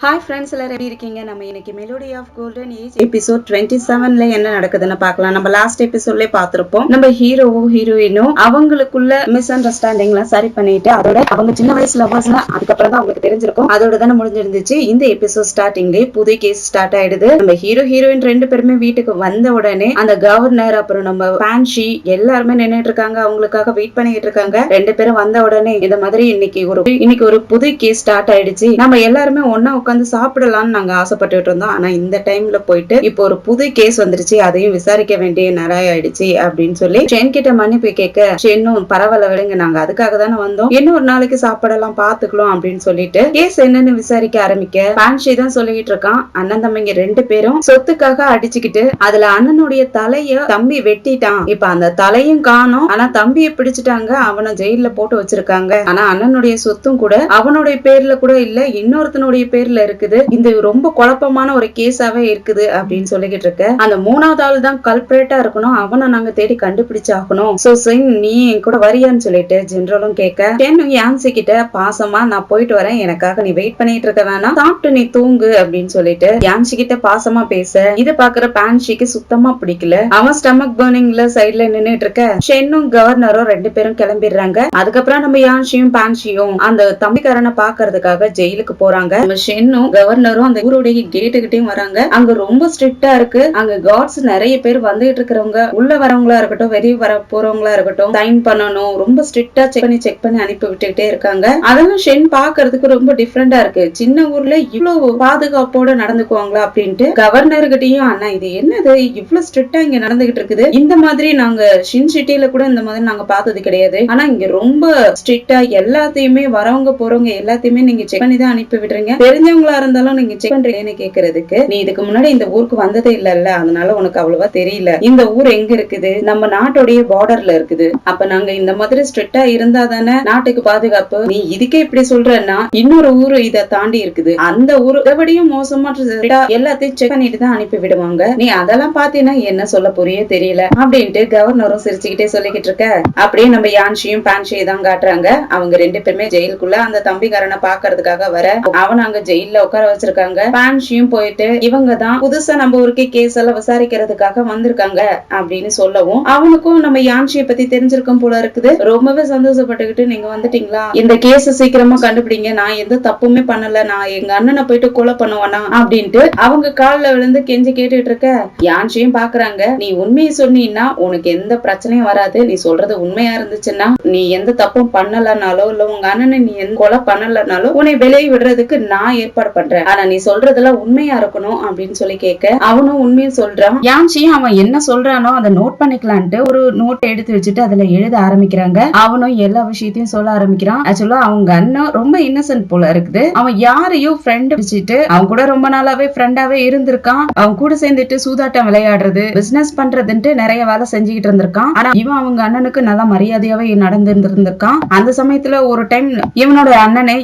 Hi friends, எல்லாரும் எப்படி இருக்கீங்க? நம்ம இன்னைக்கு melody of golden age episode 27ல என்ன நடக்குதுன்னு பார்க்கலாம். நம்ம லாஸ்ட் எபிசோட்லயே பார்த்திருப்போம். நம்ம ஹீரோவும் ஹீரோயினும் அவங்களுக்குள்ள மிஸ் அண்டர்ஸ்டாண்டிங்லாம் சரி பண்ணிட்டு அதோட அவங்க சின்ன வயசு லவ்வர்ஸ்னா அதுக்கப்புறம் தான் அவங்களுக்கு தெரிஞ்சிருக்கும். அதோட தானே முடிஞ்சிருந்துச்சு. இந்த எபிசோட் ஸ்டார்டிங்லேயே புது கேஸ் ஸ்டார்ட் ஆயிடுது. நம்ம ஹீரோ ஹீரோயின் ரெண்டு பேருமே வீட்டுக்கு வந்த உடனே அந்த கவர்னர் அப்புறம் நம்ம ஃபேன்சி எல்லாருமே நின்னுட்டு இருக்காங்க. அவங்களுக்காக வெயிட் பண்ணிட்டு இருக்காங்க. ரெண்டு பேரும் வந்த உடனே இந்த மாதிரி இன்னைக்கு ஒரு புது கேஸ் ஸ்டார்ட் ஆயிடுச்சு, நம்ம எல்லாருமே ஒன்னா உட்காந்து சாப்பிடலாம்னு நாங்க ஆசைப்பட்டுட்டு இருந்தோம். ஆனா இந்த டைம்ல போயிட்டு இப்போ ஒரு புது கேஸ் வந்துருச்சு, அதையும் விசாரிக்க வேண்டிய நிறைய ஆயிடுச்சு அப்படின்னு சொல்லி ஷென் கிட்ட மன்னிப்பு கேட்க, ஷென்னும் பரவாயில்ல விடுங்க, நாங்க அதுக்காக தானே வந்தோம், இன்னும் ஒரு நாளைக்கு சாப்பிடலாம் பாத்துக்கலாம் அப்படின்னு சொல்லிட்டு கேஸ் என்னன்னு விசாரிக்க ஆரம்பிக்க பான்ஷி தான் சொல்லிட்டு இருக்கான். அண்ணன் தம்பிங்க ரெண்டு பேரும் சொத்துக்காக அடிச்சுக்கிட்டு அதுல அண்ணனுடைய தலைய தம்பி வெட்டிட்டான், இப்ப அந்த தலையும் காணோம், ஆனா தம்பியை பிடிச்சிட்டாங்க, அவனை ஜெயில போட்டு வச்சிருக்காங்க, ஆனா அண்ணனுடைய சொத்தும் கூட அவனுடைய பேர்ல கூட இல்ல, இன்னொருத்தனுடைய பேர்ல இருக்குது, இந்த ரொம்ப குழப்பமான ஒரு கேஸாவே இருக்குது அப்படின்னு சொல்லிக்கிட்டு இருக்க. அந்த மூணாவது ஆள் தான் கல்பிரேட்டா இருக்கணும், அவனை நாங்க தேடி கண்டுபிடிச்சாகணும், சோ சிங் நீ என் கூட வரியான்னு சொல்லிட்டு ஜெனரலும் கேட்க, யான்சி கிட்ட பாசமா நான் போயிட்டு வரேன், எனக்காக நீ வெயிட் பண்ணிட்டு இருக்க வேணாம், சாப்பிட்டு நீ தூங்கு அப்படின்னு சொல்லிட்டு யான்சி கிட்ட பாசமா பேச இத பாக்குற பான்ஷிக்கு சுத்தமா பிடிக்கல. அவன் ஸ்டமக் பர்னிங்ல சைட்ல நின்னுட்டு இருக்க ஷென்னும் கவர்னரும் ரெண்டு பேரும் கிளம்பிடுறாங்க. அதுக்கப்புறம் நம்ம யான்சியும் பான்ஷியும் அந்த தம்பிக்காரனை பாக்குறதுக்காக ஜெயிலுக்கு போறாங்க. நம்ம ஷென்னும் கவர்னரும் அந்த ஊருடைய கேட்டுக்கிட்டையும் வராங்க. அங்க ரொம்ப ஸ்ட்ரிக்டா இருக்கு. அங்க கார்ட்ஸ் நிறைய பேர் வந்துட்டு இருக்கிறவங்க, உள்ள வரவங்களா இருக்கட்டும் வெளியே வர போறவங்களா இருக்கட்டும் சைன் பண்ணணும், ரொம்ப ஸ்ட்ரிக்டா செக் பண்ணி அனுப்பி விட்டுக்கிட்டே இருக்காங்க. அதெல்லாம் ஷென் பாக்குறதுக்கு ரொம்ப டிஃபரெண்டா இருக்கு. சின்ன ஊர்ல இவ்வளவு பாதுகாப்போட நடந்துக்குவாங்களா அப்படின்ட்டு கவர்னர்கிட்டையும், அண்ணா இது என்னது இவ்வளவு ஸ்ட்ரிக்டா இங்க நடந்துகிட்டு இருக்குது, இந்த மாதிரி நாங்க ஷின் சிட்டில கூட இந்த மாதிரி நாங்க பார்த்தது கிடையாது, ஆனா இங்க ரொம்ப ஸ்ட்ரிக்டா எல்லாத்தையுமே வரவங்க போறவங்க எல்லாத்தையுமே நீங்க செக் பண்ணி தான் அனுப்பி விடுறீங்க, தெரிஞ்சவங்களா இருந்தாலும் நீங்க செக் பண்றீங்கன்னு கேக்குறதுக்கு, நீ இதுக்கு முன்னாடி இந்த ஊருக்கு வந்ததே இல்லல்ல, அதனால உனக்கு அவ்வளவா தெரியல, இந்த ஊர் எங்க இருக்குது, நம்ம நாட்டோடைய பார்டர்ல இருக்குது, அப்ப நாங்க இந்த மாதிரி ஸ்ட்ரிக்டா இருந்தா தானே நாட்டுக்கு பாதுகாப்பு, நீ இதுக்கே இப்படி சொல்றன்னா இன்னொரு ஊரு இத தாண்டி இருக்குது, அந்த ஊரு இதைவிடையும் மோசமா எல்லாத்தையும் செக் பண்ணிட்டு தான் அனுப்பி விடுவாங்க, நீ அதெல்லாம் பாத்தீங்கன்னா என்ன சொல்ல புரிய தெரியல அப்படின்ட்டு கவர்னரும் சிரிச்சுக்கிட்டே சொல்லிக்கிட்டு இருக்க. அப்படியே நம்ம யான்ஷியும் பான்ஷியும் தான் காட்டுறாங்க. அவங்க ரெண்டு பேருமே ஜெயிலுக்குள்ள அந்த தம்பிக்காரனை பாக்குறதுக்காக வர அவன் அங்க ஜெயில உட்கார வச்சிருக்காங்க. பான்ஷியும் போயிட்டு இவங்க தான் புதுசா நம்ம ஊருக்கு கேஸ் எல்லாம் விசாரிக்கிறதுக்காக வந்திருக்காங்க அப்படின்னு சொல்லவும் அவனுக்கும் நம்ம யான்ஷியை பத்தி தெரிஞ்சிருக்கும் போல இருக்குது. ரொம்பவே சந்தோஷப்பட்டுக்கிட்டு, நீங்க வந்துட்டீங்களா, இந்த கேஸ் சீக்கிரமா கண்டுபிடிங்க, நான் எந்த தப்புமே பண்ணல, நான் எங்க அண்ணனை போயிட்டு கொலை பண்ணுவானா அப்படின்ட்டு அவங்க காலில் விழுந்து கெஞ்சி கேட்டுட்டு இருக்க. யான்ஷியும் பாக்குறாங்க, நீ உண்மையை சொன்னீங்கன்னா உனக்கு எந்த பிரச்சனையும் வராது, நீ சொல்றது உண்மையா இருந்துச்சுன்னா நீ எந்த தப்பும் பண்ணலனாலோ இல்ல உங்க அண்ணனை நீ எந்த கொலை பண்ணலனாலோ உன்னை வெளியே விடுறதுக்கு நான் ஏற்பாடு பண்றேன், ஆனா நீ சொல்றதெல்லாம் உண்மையா இருக்கணும் அப்படின்னு சொல்லி கேட்க அவனும் உண்மையை சொல்றான். யான்ஷியும் அவன் என்ன சொல்றானோ அதை நோட் பண்ணிக்கலான்ட்டு ஒரு நோட் எடுத்து வச்சுட்டு அதுல எழுத ஆரம்பிக்கிறாங்க. அவனும் எல்லா விஷயத்தையும் சொல்ல ஆரம்பிக்கிறான். ஆக்சுவலா அவங்க அண்ணன் ரொம்ப இன்னசென்ட் போல இருக்குது. அவன் யாரையும் ஃப்ரெண்ட் வச்சுட்டு அவன் கூட ரொம்ப நாளாவே ஃப்ரெண்டாவே இருந்திருக்கான். அவன் கூட சேர்ந்துட்டு சூதாட்டம் விளையாடுறது, பிசினஸ் பண்றதுன்ட்டு நிறைய வேலை செஞ்சுக்கிட்டு இருந்திருக்கான். ஆனா இவன் அவங்க அண்ணனுக்கு நல்லா மரியாதையாவே நடந்திருந்திருக்கான். அந்த சமயத்துல ஒரு டைம் இவனோட அண்ணனை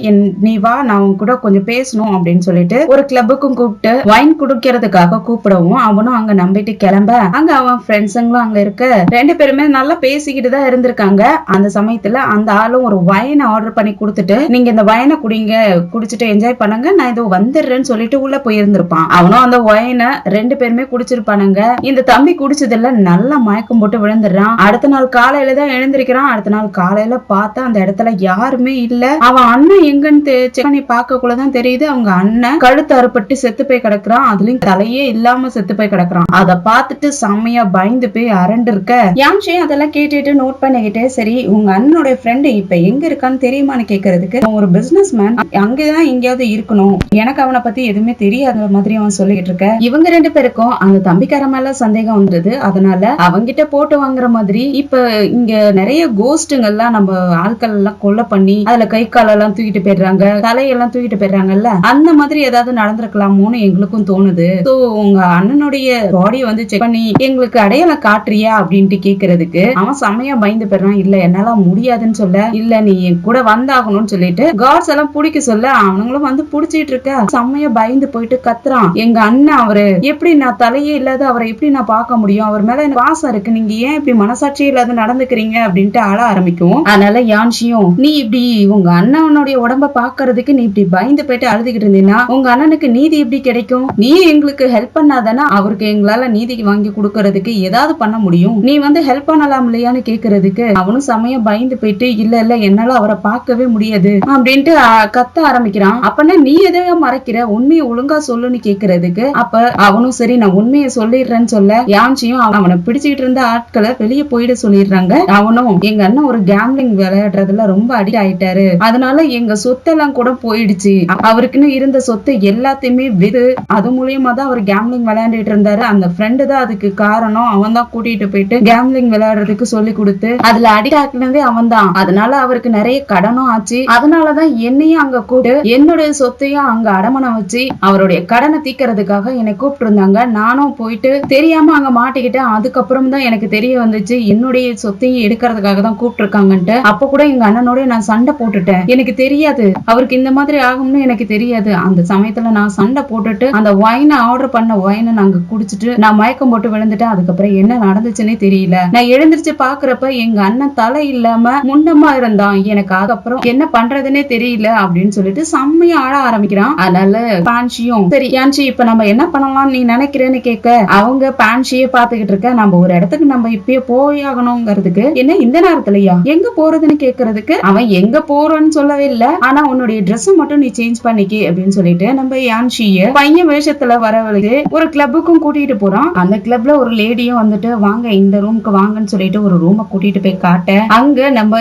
நீ வா நான் அவன் கூட கொஞ்சம் பேசணும் அப்படின்னு சொல்லிட்டு ஒரு கிளப்புக்கும் கூப்பிட்டு வைன் குடிக்கிறதுக்காக கூப்பிடவும் அவனும் அங்க நம்பிட்டு கிளம்ப அங்க அவன் ஃப்ரெண்ட்ஸுங்களும் அங்க இருக்க ரெண்டு பேருமே நல்லா பேசிக்கிட்டு தான் இருந்திருக்காங்க. அந்த சமயத்துல அந்த ஆளும் ஒரு வைனை ஆர்டர் பண்ணி கொடுத்துட்டு நீங்க இந்த வைனை குடிங்க, குடிச்சிட்டு என்ஜாய் பண்ணுங்க, நான் இதோ வந்துடுறேன்னு சொல்லிட்டு உள்ள போயிருந்திருப்பான். அவனும் அந்த வைனை ரெண்டு பேருமே குடிச்சிருப்பானுங்க. இந்த தம்பி குடிச்சதுல நல்லா மயக்கம் போட்டு விழுந்துடுறான். அடுத்த நாள் காலையில தான் எழுந்திருக்கிறான். அடுத்த நாள் காலையில பார்த்தா அந்த இடத்துல யாருமே இல்ல. அவன் அண்ணன் எங்கன்னு செக் பண்ணி பார்க்கக்குள்ளதான் தெரியுது அவங்க அண்ணன் கழுத்து அறுபட்டு செத்து போய் கிடக்குறான். அதுலயும் தலையே இல்லாம செத்து போய் கிடக்குறான். அத பார்த்துட்டு செம்மையா பயந்து போய் அரண்டு இருக்க. யான்ஷி அதெல்லாம் கேட்டுட்டு நோட் பண்ணிக்கிட்டே, சரி உங்க அண்ணனுடைய ஃப்ரெண்டு இப்ப எங்க இருக்கான்னு தெரியுமான்னு கேக்குறதுக்கு, ஒரு பிசினஸ் மேன் அங்கதான் எங்கேயாவது இருக்கணும், எனக்கு அவனை பத்தி எதுவுமே தெரியாத மாதிரி அவன் சொல்லிட்டு இருக்க. இவங்க ரெண்டு பேருக்கும் அந்த தம்பிக்கார மேல சந்தேகம் வந்தது. அதனால அவங்கிட்ட போட்டு வாங்குற மாதிரி இப்ப இங்க நிறைய கோஸ்டுங்கெல்லாம் நம்ம ஆட்கள் எல்லாம் கொலை பண்ணி அதுல கை காலெல்லாம் தூக்கிட்டு போயிடுறாங்க, தலையெல்லாம் தூக்கிட்டு போயிடுறாங்கல்ல, அந்த மாதிரி ஏதாவது நடந்திருக்கலாமோன்னு எங்களுக்கும் தோணுது. சோ உங்க அண்ணனுடைய பாடியை வந்து செக் பண்ணி எங்களுக்கு அடையாளம் காட்டுறியா அப்படின்ட்டு கேக்குறதுக்கு அவன் செம்மையா பயந்து போயிடுறான். இல்ல என்னால முடியாதுன்னு சொல்ல, இல்ல நீ என் கூட வந்தாகணும்னு சொல்லிட்டு கார்ட்ஸ் எல்லாம் பிடிக்க சொல்ல அவனுங்களும் வந்து புடிச்சிட்டு இருக்க. செம்மையா பயந்து போயிட்டு கத்துறான், எங்க அண்ணன் அவரு எப்படி, நான் தலையே இல்லாத அவரை எப்படி நான் பார்க்க முடியும், அவர் மேல எனக்கு பாசம் இருக்கு, நீங்க ஏன் இப்படி மனசாட்சி இல்லாத நடந்துக்கிறீங்க அப்படின்ட்டு அழ ஆரம்பிக்கும். அதனால யான்ஷியும், நீ இப்படி உங்க அண்ணனுடைய உடம்ப பாக்குறதுக்கு நீ இப்படி பயந்து போயிட்டு அழுதுகிட்டு இருந்தீங்கன்னா உங்க அண்ணனுக்கு நீதி எப்படி கிடைக்கும்? நீ எங்களுக்கு ஹெல்ப் பண்ணாதானே அவருக்கு எங்களால நீதி வாங்கி கொடுக்கறதுக்கு ஏதாவது பண்ண முடியும். நீ ஹெல்ப் பண்ணலாம் இல்லையான்னு கேக்குறதுக்கு அவனும் சமயம் பயந்து போயிட்டு இல்ல இல்ல என்னால அவரை பார்க்கவே முடியாது அப்படின்ட்டு கத்த ஆரம்பிக்கிறான். அப்பனா நீ எதையோ மறைக்கிற, உண்மையை ஒழுங்கா சொல்லுன்னு கேக்குறதுக்கு அப்ப அவனும் சரி நான் உண்மையை சொல்லிடுறேன்னு சொல்ல யான்சியும் அவனை பிடிச்சிட்டு இருந்த ஆட்களை வெளியே போயிட சொல்லிடுறாங்க. அவனும் எங்க அண்ணன் ஒரு கேம்லிங் விளையாடுறதுல ரொம்ப அடிக்ட் ஆயிட்டாரு, அதனால எங்க சொத்தெல்லாம் கூட போயிடுச்சு, அவருக்குன்னு இருந்த சொத்து எல்லாத்தையுமே விது, அது மூலியமா தான் அவர் கேம்லிங் விளையாண்டுட்டு இருந்தாரு, அந்த ஃப்ரெண்டு தான் அதுக்கு காரணம், அவன் தான் கூட்டிட்டு போயிட்டு கேம்லிங் விளையாடுறதுக்கு சொல்லி கொடுத்து அதுல அடிக்ட் ஆக்கினதே அவன் தான், அதனால அவருக்கு நிறைய கடனும் ஆச்சு, அதனாலதான் என்னையும் அங்க கூட்டு என்னுடைய சொத்தையும் அங்க அடமானம் வச்சு அவருடைய கடனை தீக்கிறதுக்காக என்னை கூப்பிட்டு இருந்தாங்க. நானும் போயிட்டு தெரியாம அங்க மாட்டிக்கிட்டேன். அதுக்கப்புறம் தான் எனக்கு தெரிய வந்துச்சு என்னுடைய சொத்தையும் எடுக்கிறதுக்காக தான் கூப்பிட்டு இருக்காங்கன்ட்டு. அப்ப கூட எங்க அண்ணனோட நான் சண்டை போட்டுட்டேன், எனக்கு தெரியாது அவருக்கு இந்த மாதிரி ஆகும்னு எனக்கு தெரியாது. அந்த சமயத்துல நான் சண்டை போட்டுட்டு அந்த ஒயினை ஆர்டர் பண்ண ஒயினை நாங்க குடிச்சிட்டு நான் மயக்கம் போட்டு விழுந்துட்டேன். அதுக்கப்புறம் என்ன நடந்துச்சுன்னே தெரியல. நான் எழுந்திருச்சு பாக்குறப்ப எங்க அண்ணன் தலை இல்லாம முண்டமா இருந்தான். எனக்கு அதுக்கப்புறம் என்ன பண்றதுன்னே தெரியல அப்படின்னு சொல்லிட்டு செம்மையா ஆழ ஆரம்பிக்கிறான். அதனால பான்ஷியும் சரி யான்சி இப்ப நம்ம என்ன பண்ணலாம் நீ நினைக்கிறேன்னு கேட்க அவங்க பான்ஷியே பாத்துக்கிட்டு இருக்க, நம்ம ஒரு இடத்துக்கு நம்ம இப்பயே போயாகணுங்கிறதுக்கு என்ன இந்த நேரத்துலயா எங்க போறதுன்னு கேக்குறதுக்கு அவன் எங்க போறோன்னு சொல்லவே இல்ல, ஆனா உன்னுடைய ட்ரெஸ் மட்டும் நீ சேஞ்ச் பண்ணிக்கி அப்படின்னு சொல்லிட்டு நம்ம யான்ஷிய பையன் வேஷத்துல வரவழைச்சு ஒரு கிளப்புக்கும் கூட்டிட்டு போறான். அந்த கிளப்ல ஒரு லேடியும் வாங்க இந்த ரூமுக்கு வாங்கன்னு சொல்லிட்டு ஒரு ரூமை கூட்டிட்டு போய் காட்ட அங்க நம்ம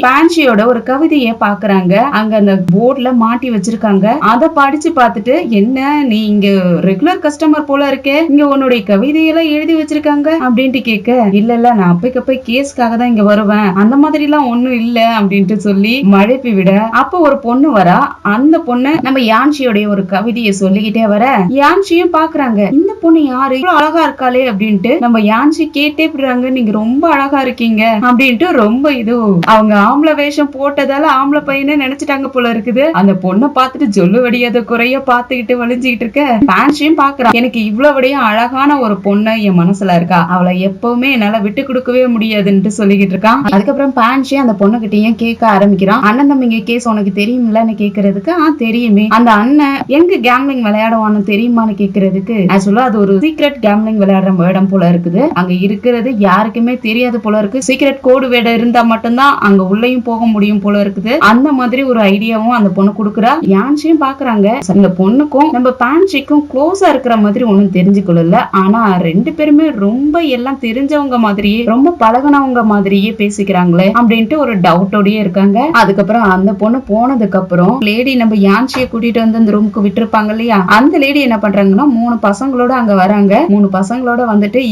பான்ஷியோட ஒரு கவிதையை பாக்குறாங்க. அங்க அந்த போர்ட்ல மாட்டி வச்சிருக்காங்க. அத படிச்சு பார்த்துட்டு என்ன நீ இங்க ரெகுலர் கஸ்டமர் போல இருக்கே, இங்க உன்னுடைய கவிதையெல்லாம் எழுதி வச்சிருக்காங்க அப்படின்ட்டு கேட்க இல்ல இல்ல நான் அப்பைக்கப்ப கேஸ்க்காக தான் இங்க வருவேன், அந்த மாதிரி எல்லாம் ஒண்ணும் இல்ல அப்படின்ட்டு சொல்லி மழைப்பி விட அப்ப ஒரு பொண்ணு வரா. அந்த பொண்ணு நம்ம யான்ஷியோடைய ஒரு கவிதையை சொல்லிக்கிட்டே வர யான்ஷியும் பாக்குறாங்க இந்த பொண்ணு யாரு இவ்வளவு அழகா இருக்காளே அப்படின்ட்டு நம்ம யான்ஷி கேட்டே விடுறாங்க நீங்க ரொம்ப அழகா இருக்கீங்க அப்படின்ட்டு ரொம்ப இது அவங்க ஆம்பளை வேஷம் போட்டதால ஆம்பளை பையனே நினைச்சிட்டாங்க போல இருக்குது. அந்த பொண்ணை பார்த்துட்டு சொல்லு வடியாத குறைய பாத்துக்கிட்டு வலிஞ்சுக்கிட்டு இருக்க பான்ஷியும் பாக்குறான் எனக்கு இவ்வளவுடையும் அழகான ஒரு பொண்ணு என் மனசுல இருக்கா, அவளை எப்பவுமே என்னால விட்டு கொடுக்கவே முடியாதுன்னு சொல்லிக்கிட்டு இருக்கான். அதுக்கப்புறம் பான்ஷி அந்த பொண்ணு கிட்டயும் கேட்க ஆரம்பிக்கிறான் அண்ணன் தம்பிங்க கேஸ் உனக்கு தெரியுமில்லன்னு கேக்குறதுக்கு தெரியுமே, அந்த அண்ணன் எங்க கேம்லிங் விளையாடுவான்னு தெரியுமான்னு கேக்குறதுக்கு ஆக்சுவலா அது ஒரு சீக்ரெட் கேம்லிங் விளையாடுற இடம் போல இருக்குது, அங்க இருக்கிறது யாருக்குமே தெரியாது போல இருக்கு, சீக்ரெட் கோடு வேட இருந்தா மட்டும்தான் அங்க உள்ளயும் போக முடியும் போல இருக்குது, அந்த மாதிரி ஒரு ஐடியாவும் அந்த பொண்ணு கொடுக்குறா. யான்ஷியும் பாக்குறாங்க இந்த பொண்ணுக்கும் நம்ம பான்ஷிக்கும் க்ளோஸா இருக்கிற மாதிரி ஒண்ணும் தெரிஞ்சுக்கொள்ள, ஆனா ரெண்டு பேருமே ரொம்ப எல்லாம் தெரிஞ்சவங்க மாதிரியே ரொம்ப பழகினவங்க மாதிரியே பேசிக்கிறாங்களே அப்படின்ட்டு ஒரு டவுட்டோடயே இருக்காங்க. அதுக்கப்புறம் அந்த பொண்ணு போனதுக்கு அப்புறம் லேடி நம்ம யான்ஷியை கூட்டிட்டு வந்து அந்த ரூமுக்கு விட்டுருப்பாங்க இல்லையா, அந்த லேடி என்ன பண்றாங்கன்னா 3 பசங்களோட அங்க வராங்க. 3 பசங்களோட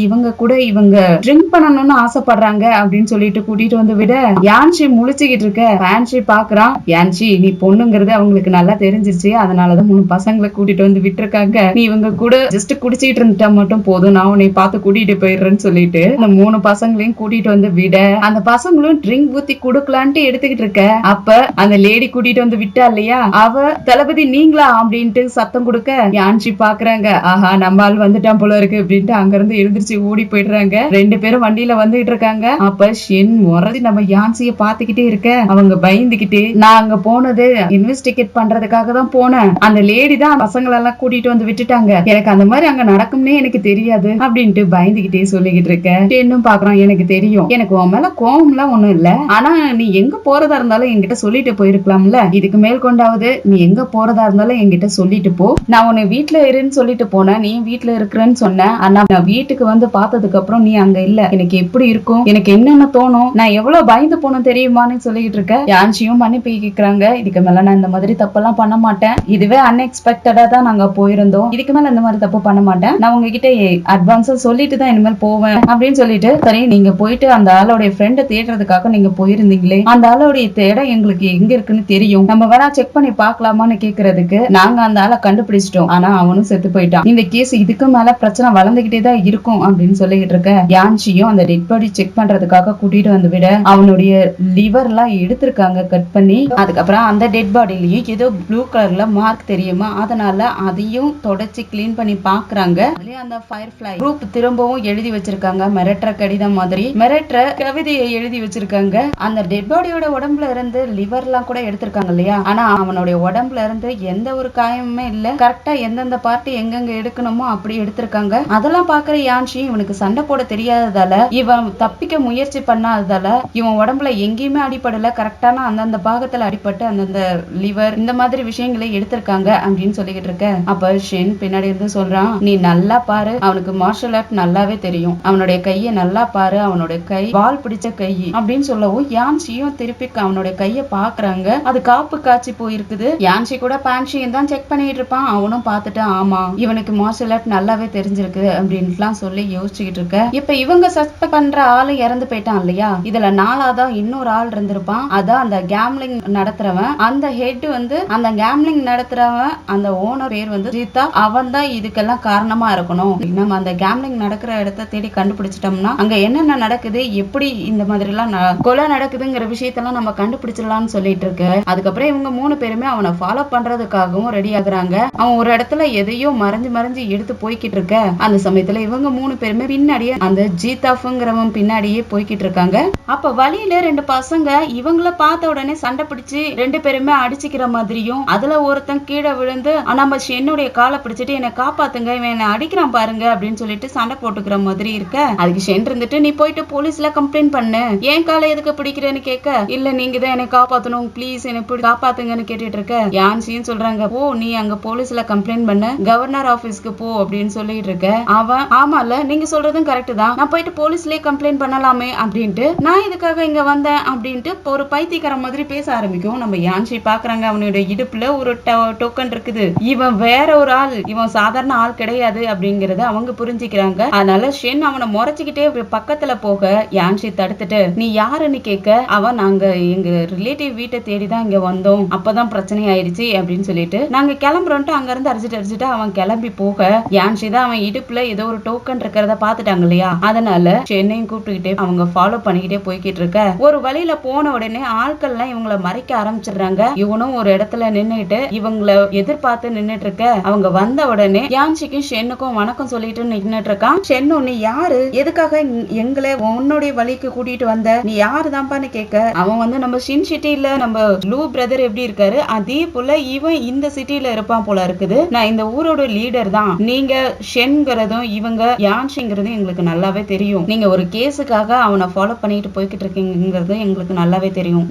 இவங்க கூட இவங்க ட்ரிங்க் பண்ணணும்னு ஆசைப்படுறாங்க அப்படின்னு சொல்லிட்டு கூட்டிட்டு வந்து விட யான்ஷி முழிச்சுக்கிட்டு இருக்க பான்ஷி பாக்குறான் யான்ஷி நீ பொண்ணுங்கிறது அவங்களுக்கு நல்லா தெரிஞ்சிருச்சு, அதனாலதான் 3 பசங்களை கூட்டிட்டு வந்து விட்டுருக்காங்க, நீ இவங்க கூட ஜஸ்ட் குடிச்சிட்டு இருந்துட்டா மட்டும் போதும், நான் உன்னை பார்த்து கூட்டிட்டு போயிடுறேன்னு சொல்லிட்டு அந்த 3 பசங்களையும் கூட்டிட்டு வந்து விட அந்த பசங்களும் ட்ரிங்க் ஊத்தி குடுக்கலான்ட்டு எடுத்துக்கிட்டு இருக்க அப்ப அந்த லேடி கூட்டிட்டு வந்து விட்டா இல்லையா, அவ தளபதி நீங்களா அப்படின்ட்டு சத்தம் கொடுக்க யான்ஷி பாக்குறாங்க ஆஹா நம்ம ஆள் வந்துட்டான் போல இருக்கு அப்படின்ட்டு அங்க இருந்து எழுந்திருச்சு ஓடி போயிடுறாங்க. 2 பேரும் வண்டியில வந்துகிட்டு இருக்காங்க. அப்ப ஷென் முறைச்சி நம்ம யான்சிய பாத்துக்கிட்டே இருக்க அவங்க பயந்துகிட்டு நான் அங்க போனது இன்வெஸ்டிகேட் பண்றதுக்காக தான் போனேன், அந்த லேடி தான் பசங்களை எல்லாம் கூட்டிட்டு வந்து விட்டுட்டாங்க, எனக்கு அந்த மாதிரி அங்க நடக்கும்னே எனக்கு தெரியாது அப்படின்ட்டு பயந்துகிட்டே சொல்லிக்கிட்டு இருக்க. ஷென்னும் பாக்குறான் எனக்கு தெரியும், எனக்கு உன் மேல கோவம்லாம் ஒண்ணும் இல்ல, ஆனா நீ எங்க போறதா இருந்தாலும் என்கிட்ட சொல்லிட்டு போயிருக்கலாம்ல, இதுக்கு மேல் கொண்டாவது நீ எங்க போறதா இருந்தாலும் என்கிட்ட சொல்லிட்டு போ, நான் உன்னை வீட்டுல இருன்னு சொல்லிட்டு போனேன், நீ வீட்டுல இருக்கிறேன்னு சொன்ன, ஆனா நான் வீட்டுக்கு வந்து பார்த்ததுக்கு அப்புறம் நீ அங்க இல்ல, எனக்கு எப்படி இருக்கும், எனக்கு என்னென்ன தோணும், நான் எவ்வளவு பயந்து போனோம் தெரியுமான்னு சொல்லிட்டு இருக்க. யான்ஷியும் மன்னிப்பு கேக்குறாங்க, இதுக்கு மேல நான் இந்த மாதிரி தப்பெல்லாம் பண்ண மாட்டேன், இதுவே அன்எக்ஸ்பெக்டடா தான் நாங்க போயிருந்தோம், இதுக்கு மேல இந்த மாதிரி தப்பு பண்ண மாட்டேன், நான் உங்ககிட்ட அட்வான்ஸா சொல்லிட்டு தான் இனிமேல் போவேன் அப்படின்னு சொல்லிட்டு சரி நீங்க போயிட்டு அந்த ஆளோடைய ஃப்ரெண்டை தேடுறதுக்காக நீங்க போயிருந்தீங்களே, அந்த ஆளோடைய தேட எங்களுக்கு எங்க இருக்குன்னு தெரியும், நம்ம வேணா செக் பண்ணி பாக்கலாமான்னு கேக்குறதுக்கு நாங்க அந்த ஆளை கண்டுபிடிச்சிட்டோம், ஆனா அவனும் செத்து போயிட்டான், இந்த கேஸ் இதுக்கு மேல பிரச்சனை வளர்ந்துகிட்டே தான் இருக்கும் அப்படின்னு சொல்லிட்டு இருக்க. யான்ஷியும் அந்த டெட் பாடி செக் பண்றதுக்காக கூட்டிட்டு வந்து விட அவனுடைய லிவர் எல்லாம் எடுத்திருக்காங்க கட் பண்ணி. அதுக்கப்புறம் அந்த டெட் பாடியிலயும் ஏதோ ப்ளூ கலர்ல மார்க் தெரியுமா, அதனால அதையும் தொடச்சு கிளீன் பண்ணி பாக்குறாங்க. அந்த ஃபயர்ஃப்ளை குரூப் திரும்பவும் எழுதி வச்சிருக்காங்க மிரட்டுற கடிதம் மாதிரி மிரட்டுற கவிதையை எழுதி வச்சிருக்காங்க. அந்த டெட் பாடியோட உடம்புல இருந்து லிவர் எல்லாம் கூட எடுத்திருக்காங்க இல்லையா, ஆனா அவனுடைய உடம்புல இருந்து எந்த ஒரு காயமுமே இல்ல. கரெக்டா எந்தெந்த பார்ட் எங்கெங்க எடுக்கணுமோ அப்படி எடுத்திருக்காங்க. அதெல்லாம் பாக்குற யான்ஷி இவனுக்கு சண்டை போட தெரியாததால, இவன் தப்பிக்க முயற்சி பண்ணாததால, இவன் உடம்புல எங்கேயுமே அடிப்படல, கரெக்டான அந்தந்த பாகத்துல அடிபட்டு அந்தந்த லிவர் இந்த மாதிரி விஷயங்களை எடுத்திருக்காங்க அப்படின்னு சொல்லிக்கிட்டு இருக்க. அப்ப ஷென் பின்னாடி இருந்து சொல்றான், நீ நல்லா பாரு, அவனுக்கு மார்ஷல் ஆர்ட் நல்லாவே தெரியும், அவனுடைய கையை நல்லா பாரு, அவனுடைய கை வால் பிடிச்ச கை அப்படின்னு சொல்லவும் யான்ஷியும் திருப்பி அவனுடைய கைய பாக்குறாங்க. அது காப்பு காய்ச்சி போயிருக்குது. யான்ஷி கூட பான்ஷியும் தான் செக் பண்ணிட்டு இருப்பான். அவனும் பார்த்துட்டு ஆமா இவனுக்கு மார்ஷல் ஆர்ட் நல்லாவே தெரிஞ்சிருக்கு அப்படின்ட்டுலாம் சொல்லி யோசிச்சுக்கிட்டு இருக்க. இப்ப இவங்க சஸ்பெக்ட் பண்ற ஆளு இறந்து போயிட்டான் இல்லையா, இதுல நாலாதான் இன்னொரு ஆள் இருந்திருப்பான். அதான் அந்த கேம்லிங் நடத்துறவன். அந்த ஹெட் வந்து அந்த கேம்லிங் நடத்துறவன், அந்த ஓனர் பேர் வந்து ஜீதா. அவன் தான் இதுக்கெல்லாம் காரணமா இருக்கணும். நம்ம அந்த கேம்லிங் நடக்கிற இடத்த தேடி கண்டுபிடிச்சிட்டோம்னா அங்க என்னென்ன நடக்குது, எப்படி இந்த மாதிரி எல்லாம் கொலை நடக்குதுங்கிற விஷயத்தெல்லாம் நம்ம கண்டுபிடிச்சிடலாம்னு சொல்லிட்டு இருக்கு. அதுக்கப்புறம் இவங்க 3 பேருமே அவனை ஃபாலோ பண்றதுக்காகவும் ரெடி ஆகுறாங்க. அவன் ஒரு இடத்துல எதையோ மறைஞ்சு எடுத்து போய்கிட்டு இருக்க. அந்த சமயத்துல இவங்க 3 பேருமே பின்னாடியே அந்த ஜீதாஃப்ங்கிறவன் பின்னாடியே போய்கிட்டு இருக்காங்க. அப்ப வழியில 2 பசங்க இவங்கள பார்த்த உடனே சண்டை பிடிச்சு 2 பேருமே அடிச்சுக்கிற மாதிரியும், அதுல ஒருத்தன் கீழே விழுந்து நம்ம என்னுடைய காலை பிடிச்சிட்டு என்னை காப்பாத்துங்க, இவன் என்ன அடிக்கிறான் பாருங்க அப்படின்னு சொல்லிட்டு சண்டை போட்டுக்கிற மாதிரி இருக்க. அதுக்கு ஷென் இருந்துட்டு, நீ போயிட்டு போலீஸ்ல கம்ப்ளைண்ட் பண்ணு, ஏன் காலை எதுக்கு பிடிக்கிறேன்னு கேட்க, இல்ல நீங்க தான் என்னை காப்பாத்தணும், பிளீஸ் என்னை காப்பாத்துங்கன்னு கேட்டுட்டு இருக்க. யான்சின்னு சொல்றாங்க, ஓ நீ அங்க போலீஸ்ல கம்ப்ளைண்ட் பண்ண, கவர்னர் ஆபீஸ்க்கு போ அப்படின்னு சொல்லிட்டு இருக்க. அவன் ஆமால நீங்க சொல்றதும் கரெக்ட் தான், நான் போயிட்டு போலீஸ்லயே கம்ப்ளைண்ட் பண்ணலாமே அப்படின்ட்டு, நான் இதுக்காக இங்க வந்தேன் அப்படின்ட்டு ஒரு பைத்தியக்கார மாதிரி பேச ஆரம்பிக்கும். நம்ம யான்சி பாக்குறாங்க, அவனுடைய இடுப்புல ஒரு டோக்கன் இருக்குது, இவன் வேற ஒரு ஆள், இவன் சாதாரண ஆள் கிடையாது அப்படிங்கறத அவங்க புரிஞ்சுக்கிறாங்க. அதனால ஷென் அவனை முறைச்சுக்கிட்டே பக்கத்துல போக யான்சி தடுத்துட்டு, நீ யாருன்னு கேட்க, அவன் நாங்க எங்க ரிலேட்டிவ் வீட்டை தேடிதான் இங்க வந்தோம், அப்பதான் பிரச்சனை ஆயிடுச்சு அப்படின்னு சொல்லிட்டு நாங்க கிளம்புறோம்ட்டு அங்க இருந்து அடிச்சுட்டு அவன் கிளம்பி போக, யான்சி தான் அவன் இடுப்புல ஏதோ ஒரு டோக்கன் இருக்கிறத பாத்துட்டாங்க இல்லையா, அதனால சென்னையும் கூப்பிட்டுக்கிட்டே அவங்க ஃபாலோ பண்ணிக்கிட்டே போய்கிட்டு இருக்க. ஒரு வழியில போன உடனே ஆட்கள் எல்லாம் இவங்களை மறைக்க ஆரம்பிச்சிடுறாங்க. இவனும் ஒரு இடத்துல நின்னுட்டு இவங்களை எதிர்பார்த்து நின்னுட்டு இருக்க. அவங்க வந்த உடனே யான்சிக்கும் ஷென்னுக்கும் வணக்கம் சொல்லிட்டு நின்னுட்டு இருக்கான். ஷென்னு, நீ யாரு, எதுக்காக எங்களை உன்னுடைய வழிக்கு கூட்டிட்டு வந்த, நீ யாரு தான்பான்னு கேட்க, அவன் வந்து நம்ம ஷின் சிட்டில நம்ம லூ பிரதர் எப்படி இருக்காரு அதே போல இவன் இந்த சிட்டில இருப்பான் போல இருக்குது, நான் இந்த ஊரோட லீடர் தான், நீங்க ஷென்கிறதும் இவங்க யான்ஷிங்கிறதும் எங்களுக்கு நல்லாவே தெரியும், நீங்க ஒரு கேஸுக்காக அவனை ஃபாலோ பண்ணிட்டு போய்கிட்டு இருக்கீங்கிறது எங்களுக்கு நல்லாவே தெரியும்,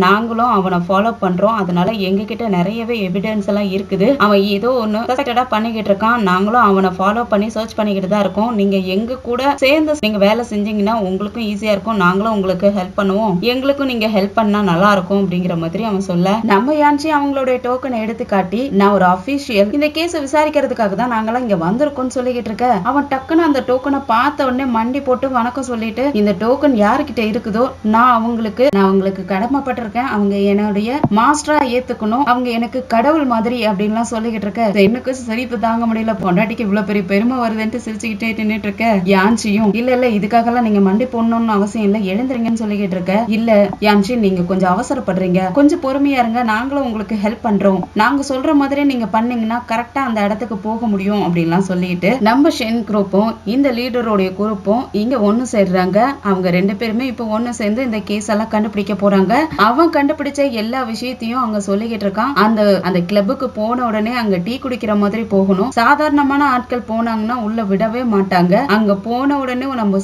நாங்களும் அவனை ஃபாலோ பண்றோம், அதனால எங்க கிட்ட நிறையவே எவிடன்ஸ் எல்லாம் இருக்குது, அவன் ஏதோ ஒண்ணு பண்ணிக்கிட்டு இருக்கான், நாங்களும் அவனை ஃபாலோ பண்ணி சர்ச் பண்ணிக்கிட்டு தான் இருக்கோம், நீங்க எங்க கூட சேர்ந்து நீங்க வேலை செஞ்சீங்கன்னா உங்களுக்கும் ஈஸியா இருக்கும், நாங்களும் உங்களுக்கு ஹெல்ப் பண்ணுவோம், எங்களுக்கும் நீங்க ஹெல்ப் பண்ணா நல்லா இருக்கும் அப்படிங்கிற மாதிரி அவன் சொல்ல, நம்ம யான்சி அவங்களுடைய டோக்கனை எடுத்து காட்டி, நான் ஒரு அபிஷியல், இந்த கேஸை விசாரிக்கிறதுக்காக தான் நாங்களாம் இங்க வந்திருக்கோம்னு சொல்லிக்கிட்டு இருக்க. அவன் டக்குன்னு அந்த டோக்கனை பார்த்த உடனே மண்டி போட்டு வணக்கம் சொல்லிட்டு, இந்த டோக்கன் யாருக்கிட்ட இருக்குதோ நான் அவங்களுக்கு கடமைப்பட்டிருக்கேன், அவங்க என்னுடைய மாஸ்டரா ஏத்துக்கணும், அவங்க எனக்கு கடவுள் மாதிரி அப்படின்லாம் சொல்லிக்கிட்டு இருக்க. எனக்கு சிரிப்பு தாங்க முடியல, பொண்டாட்டிக்கு இவ்வளவு பெரிய பெருமை வருதுன்ட்டு சிரிச்சுக்கிட்டே நின்னுட்டு இருக்க. யான்சியும் இல்ல இதுக்காக எல்லாம் நீங்க மண்டி போடணும்னு அவசியம் இல்ல, எழுந்துருங்கன்னு சொல்லிக்கிட்டு இருக்க. இல்ல யான்சி, நீங்க கொஞ்சம் அவசரப்படுறீங்க, கொஞ்சம் பொறுமையா இருங்க, நாங்களும் உங்களுக்கு ஹெல்ப் பண்றோம், நாங்க சொல்ற மாதிரி நீங்க பண்ணீங்கன்னா கரெக்டா அந்த இடத்துக்கு போக முடியும் அப்படின்லாம் சொல்லிட்டு நம்ம ஷென் குரூப்பும் இந்த லீடரோடைய குரூப்பும் இங்க ஒண்ணு சேர்றாங்க. அவங்க 2 பேருமே இப்ப ஒண்ணு சேர்ந்து இந்த கேஸ் எல்லாம் கண்டுபிடிக்க போறாங்க. அவன் கண்டுபிடிச்ச எல்லா விஷயத்தையும் அவங்க சொல்லிக்கிட்டு இருக்கான். அந்த கிளப்புக்கு போன உடனே அங்க டீ குடிக்கிற மாதிரி போகணும், சாதாரணமான ஆட்கள் போனாங்கன்னா உள்ள விடவே மாட்டாங்க, அங்க போன உடனே நம்ம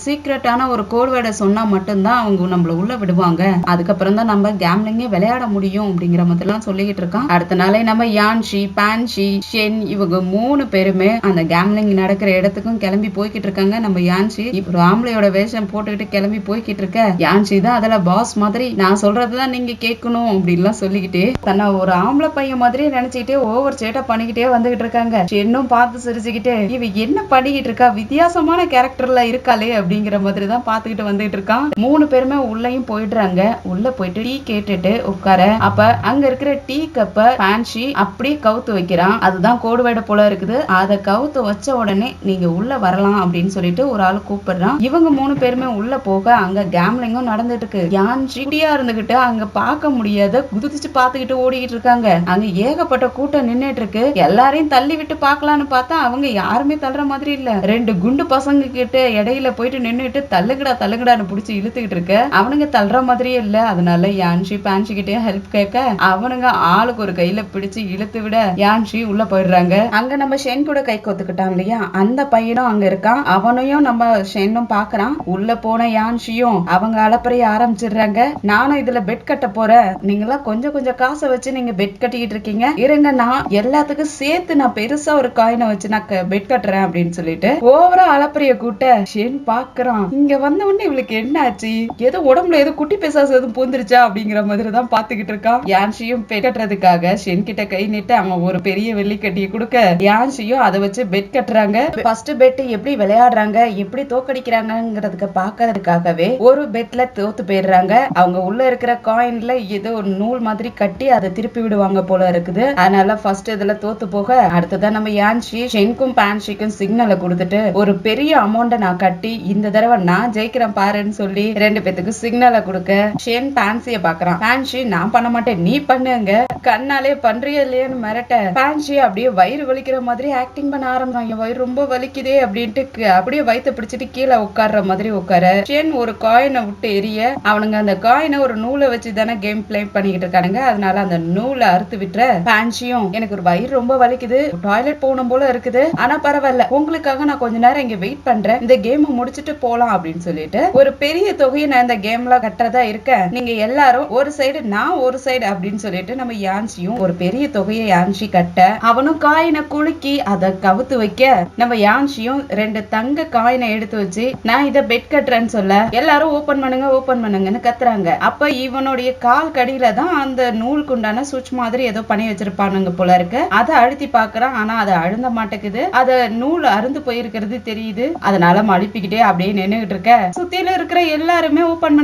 சீக்ரெட்டான ஒரு கோட் வேர்டை சொன்னா மட்டும்தான் அவங்க நம்மள உள்ள விடுவாங்க, அதுக்கப்புறம் தான் நம்ம கேம்லிங்கே விளையாட முடியும் அப்படிங்கிற மாதிரி எல்லாம் சொல்லிக்கிட்டு இருக்கான். அடுத்த நாளே நம்ம யான்ஷி, பான்ஷி, ஷென் இவங்க 3 பேருமே அந்த கேம்லிங் நடக்கிற இடத்துக்கும் கிளம்பி போய்கிட்டு இருக்காங்க. நம்ம யான்ஷி ஒரு ஆம்பளையோட வேஷம் போட்டுக்கிட்டு கிளம்பி போய்கிட்டு இருக்க. யான்ஷி தான் அதுல பாஸ் மாதிரி, நான் சொல்றதுதான் நீங்க கேட்கணும் அப்படின்லாம் சொல்லிக்கிட்டே தன்னை ஒரு ஆம்பளை பையன் மாதிரி நினைச்சுக்கிட்டே ஓவர் சேட்டை பண்ணிக்கிட்டே வந்துகிட்டு இருக்காங்க. ஷென்னும் பார்த்து சிரிச்சுக்கிட்டே, இவ என்ன பண்ணிக்கிட்டு இருக்கா, வித்தியாசமான கேரக்டர்ல இருக்காளே அப்படிங்கிற மாதிரி தான் பாத்துக்கிட்டு வந்துட்டு இருக்கான். 3 பேருமே உள்ளயும் போயிடுறாங்க. உள்ள போயிட்டு டீ கேட்டுட்டு உட்கார, அப்ப அங்க இருக்கிற டீ கப்ப பான்ஷி அப்படியே கவுத்து வைக்கிறான். அதுதான் கோடுவேட போல இருக்குது. அதை கவுத்து வச்ச உடனே நீங்க உள்ள வரலாம் அப்படின்னு சொல்லிட்டு ஒரு ஆள் கூப்பிடுறான். இவங்க 3 பேருமே உள்ள போக அங்க கேம்லிங்கும் நடந்துட்டு இருக்கு. யான்ஷி குட்டியா இருந்துகிட்டு அங்க பார்க்க முடியாத குதிச்சு பாத்துக்கிட்டு ஓடிக்கிட்டு இருக்காங்க. அங்க ஏகப்பட்ட கூட்டம் நின்னுட்டு இருக்கு. எல்லாரையும் தள்ளி விட்டு பாக்கலான்னு பார்த்தா அவங்க யாருமே தள்ளுற மாதிரி இல்ல. 2 குண்டு பசங்க கிட்ட இடையில போயிட்டு நின்னுட்டு தள்ளுகடான்னு புடிச்சு இழுத்துக்கிட்டு இருக்க. அவனுங்க தள்ளுற மாதிரியே இல்ல. அதனால யான்ஷி பான்ஷி கிட்டே ஹெல்ப் கேட்க அவனுங்க ஆளுக்கு ஒரு கையில பிடிச்சு இழுத்து விட யான்ஷி உள்ள போயிடுறாங்க. அங்க நம்ம ஷென் கூட கை கோத்துக்கிட்டான் இல்லையா, அந்த பையனும் அங்க இருக்கான். அவனையும் நம்ம ஷென்னும் பாக்குறான். உள்ள போன யான்ஷியும் அவங்க அலப்பறைய ஆரம்பிச்சிடுறாங்க. நானும் இதுல பெட் கட்ட போறேன், நீங்களா கொஞ்சம் கொஞ்சம் காசை வச்சு நீங்க பெட் கட்டிக்கிட்டு இருக்கீங்க, இருங்க நான் எல்லாத்துக்கும் சேர்த்து நான் பெருசா ஒரு காயினை வச்சு நான் பெட் கட்டுறேன் அப்படின்னு சொல்லிட்டு ஓவரா அலப்பறைய கூட்ட ஷென் பாக்குறான். இங்க வந்த உடனே இவளுக்கு என்ன ஆச்சு, ஏதோ உடம்புல ஏதோ குட்டி பிசாசு எதுவும் பூந்துருச்சா அப்படிங்கிற மாதிரி தான் பாத்துக்கிட்டு இருக்கான். யான்ஷியும் பெட் கட்டுறதுக்காக ஷென் கிட்ட கை நீட்டு அவன் ஒரு பெரிய வெள்ளி கட்டியை கொடுக்க யான்ஷியும் அதை வச்சு பெட் கட்டுறாங்க. ஃபர்ஸ்ட் பெட் எப்படி விளையாடுறாங்க எப்படி தோக்கடிக்கிறாங்கிறதுக்கு பாக்குறதுக்காகவே ஒரு பெட்ல தோத்து போயிடுறாங்க. அவங்க உள்ள இருக்கிற காயின்ல ஏதோ ஒரு நூல் மாதிரி கட்டி அதை திருப்பி விடுவாங்க போல இருக்குது. அதனால ஃபர்ஸ்ட் இதுல தோத்து போக அடுத்ததான் நம்ம யான்ஷி ஷென்க்கும் பான்ஷிக்கும் சிக்னலை கொடுத்துட்டு ஒரு பெரிய அமௌண்ட நான் கட்டி இந்த தடவை நான் ஜெயிக்கிறேன் பாருன்னு சொல்லி ரெண்டு பேத்துக்கு சிக்னலை கொடுக்க ஷென் பான்சிய பாக்குறான். பான்ஷி நான் பண்ண மாட்டேன் நீ பண்ணுங்க, கண்ணாலே பண்றியா இல்லையான்னு மிரட்ட பான்ஷி அப்படியே வயிறு வலிக்கிற மாதிரி ஆக்டிங் பண்ண ஆரம்பிச்சாங்க. வயிறு ரொம்ப வலிக்குதே அப்படின்ட்டு அப்படியே வயிற்று பிடிச்சிட்டு கீழே உட்கார்ற மாதிரி உட்கார ஷென் ஒரு காயினை விட்டு எரிய அவனுங்க அந்த காயினை ஒரு நூலை வச்சு தானே கேம் பிளே பண்ணிக்கிட்டு இருக்கானுங்க. அதனால அந்த நூலை அறுத்து விட்டுற பான்ஷியும் எனக்கு ஒரு வயிறு ரொம்ப வலிக்குது டாய்லெட் போகணும் போல இருக்குது, ஆனா பரவாயில்ல உங்களுக்காக நான் கொஞ்ச நேரம் இங்க வெயிட் பண்றேன், இந்த கேம் முடிச்சிட்டு போலாம் அப்படின்னு சொல்லிட்டு ஒரு பெரிய தொகையை நான் இந்த கேம்ல கட்டுறதா இருக்கேன், நீங்க எல்லாரும் ஒரு சைடு நான் ஒரு சைடு அப்படின்னு சொல்லிட்டு நம்ம யான்ஷியும் ஒரு பெரிய தொகையை யான்ஷி கட்ட அவனும் காயினை குலுக்கி அதை கவுத்து வைக்க நம்ம யான்ஷியும் ரெண்டு தங்க காயினை எடுத்து வச்சு நான் இதை பெட் கட்டுறேன்னு சொல்ல எல்லாரும் ஓபன் பண்ணுங்கன்னு கத்துறாங்க. அப்ப இவனுடைய கால் கடியில தான் அந்த நூலுக்கு உண்டான சுவிட்ச் மாதிரி ஏதோ பண்ணி வச்சிருப்பானுங்க போல இருக்கு. அதை அழுத்தி பாக்குறான், ஆனா அதை அழுந்த மாட்டேங்குது. அத நூல் அருந்து போயிருக்கிறது தெரியுது. அதனால மழுப்பிக்கிட்டே அப்படியே நின்னுகிட்டு இருக்க சுத்தியில இருக்கிற எல்லாருமே ஓபன்